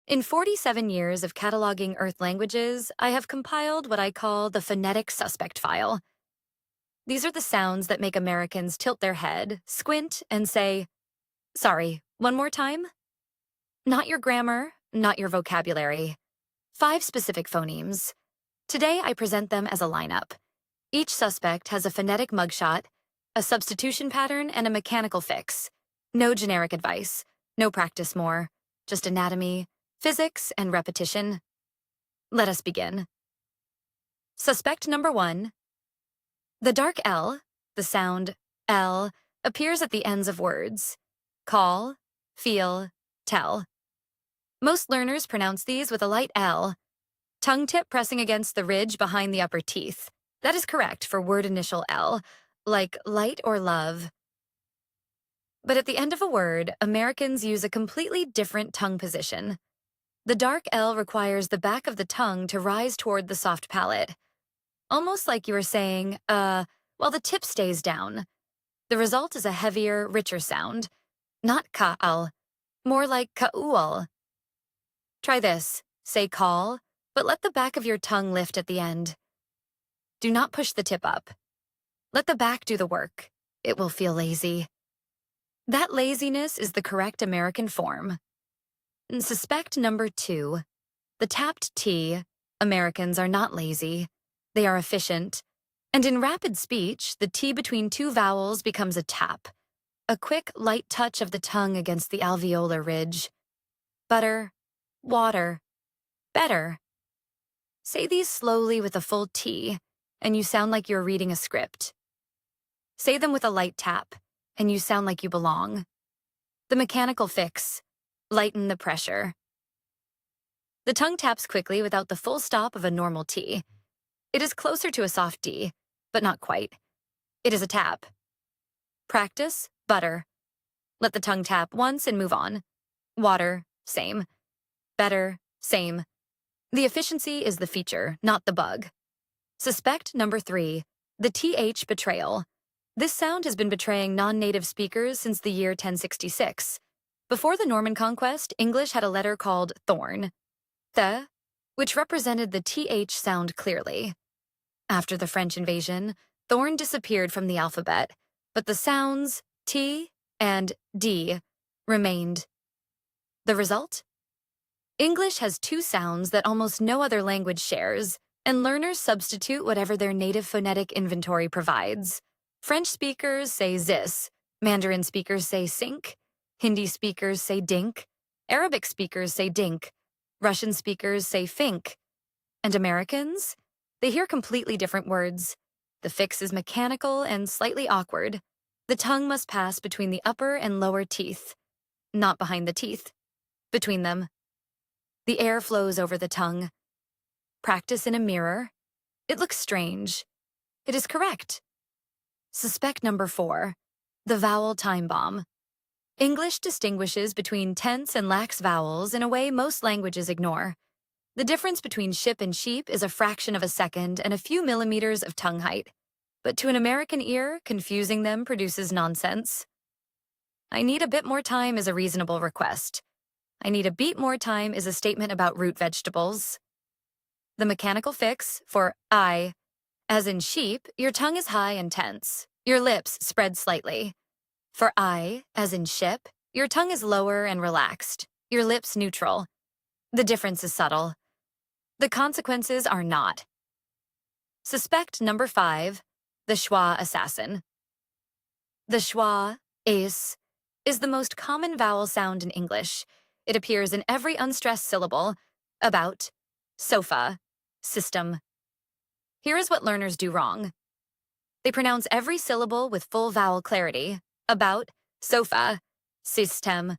In 47 years of cataloging Earth languages, I have compiled what I call the phonetic suspect file. These are the sounds that make Americans tilt their head, squint, and say, "Sorry, one more time?" Not your grammar, not your vocabulary. 5 specific phonemes. Today, I present them as a lineup. Each suspect has a phonetic mugshot, a substitution pattern, and a mechanical fix. No generic advice, no practice more, just anatomy, physics, and repetition. Let us begin. Suspect number 1. The dark L, the sound L, appears at the ends of words. Call, feel, tell. Most learners pronounce these with a light L, tongue tip pressing against the ridge behind the upper teeth. That is correct for word initial L, like light or love. But at the end of a word, Americans use a completely different tongue position. The dark L requires the back of the tongue to rise toward the soft palate. Almost like you are saying, while the tip stays down. The result is a heavier, richer sound. Not ka'al, more like ka'ual. Try this. Say call, but let the back of your tongue lift at the end. Do not push the tip up. Let the back do the work. It will feel lazy. That laziness is the correct American form. Suspect number 2. The tapped T. Americans are not lazy. They are efficient. And in rapid speech, the T between 2 vowels becomes a tap. A quick, light touch of the tongue against the alveolar ridge. Butter, water, better. Say these slowly with a full T, and you sound like you're reading a script. Say them with a light tap, and you sound like you belong. The mechanical fix. Lighten the pressure. The tongue taps quickly without the full stop of a normal T. It is closer to a soft D, but not quite. It is a tap. Practice, butter. Let the tongue tap once and move on. Water, same. Better, same. The efficiency is the feature, not the bug. Suspect number 3, the TH Betrayal. This sound has been betraying non-native speakers since the year 1066. Before the Norman conquest, English had a letter called thorn, the, which represented the TH sound clearly. After the French invasion, thorn disappeared from the alphabet, but the sounds T and D remained. The result? English has 2 sounds that almost no other language shares, and learners substitute whatever their native phonetic inventory provides. French speakers say zis, Mandarin speakers say sink, Hindi speakers say dink, Arabic speakers say dink, Russian speakers say fink, and Americans? They hear completely different words. The fix is mechanical and slightly awkward. The tongue must pass between the upper and lower teeth, not behind the teeth, between them. The air flows over the tongue. Practice in a mirror. It looks strange. It is correct. Suspect number 4, the Vowel Time Bomb. English distinguishes between tense and lax vowels in a way most languages ignore. The difference between ship and sheep is a fraction of a second and a few millimeters of tongue height. But to an American ear, confusing them produces nonsense. I need a bit more time is a reasonable request. I need a beat more time is a statement about root vegetables. The mechanical fix for I, as in sheep, your tongue is high and tense. Your lips spread slightly. For I, as in ship, your tongue is lower and relaxed. Your lips neutral. The difference is subtle. The consequences are not. Suspect number 5, the Schwa Assassin. The schwa, is the most common vowel sound in English. It appears in every unstressed syllable, about, sofa, system. Here is what learners do wrong. They pronounce every syllable with full vowel clarity, about, sofa, system.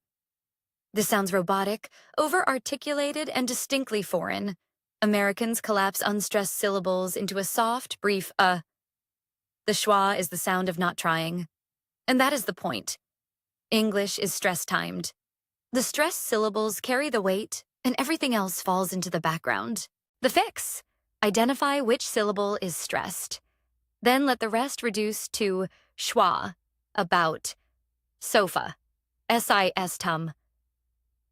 This sounds robotic, over-articulated, and distinctly foreign. Americans collapse unstressed syllables into a soft, brief The schwa is the sound of not trying. And that is the point. English is stress-timed. The stressed syllables carry the weight, and everything else falls into the background. The fix: identify which syllable is stressed. Then let the rest reduce to schwa, about, sofa, sis tum.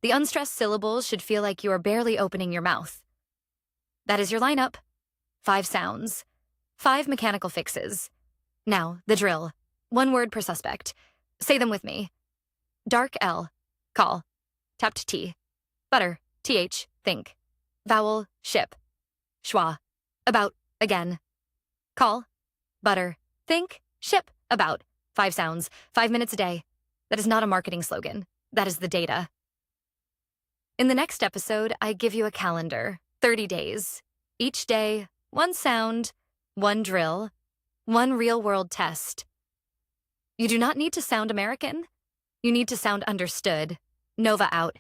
The unstressed syllables should feel like you are barely opening your mouth. That is your lineup. 5 sounds. 5 mechanical fixes. Now, the drill. 1 word per suspect. Say them with me. Dark L. Call. Tapped T. Butter. TH. Think. Vowel. Ship. Schwa. About. Again. Call. Butter. Think. Ship. About. 5 sounds. 5 minutes a day. That is not a marketing slogan. That is the data. In the next episode, I give you a calendar. 30 days. Each day, 1 sound, 1 drill, 1 real-world test. You do not need to sound American. You need to sound understood. Nova out.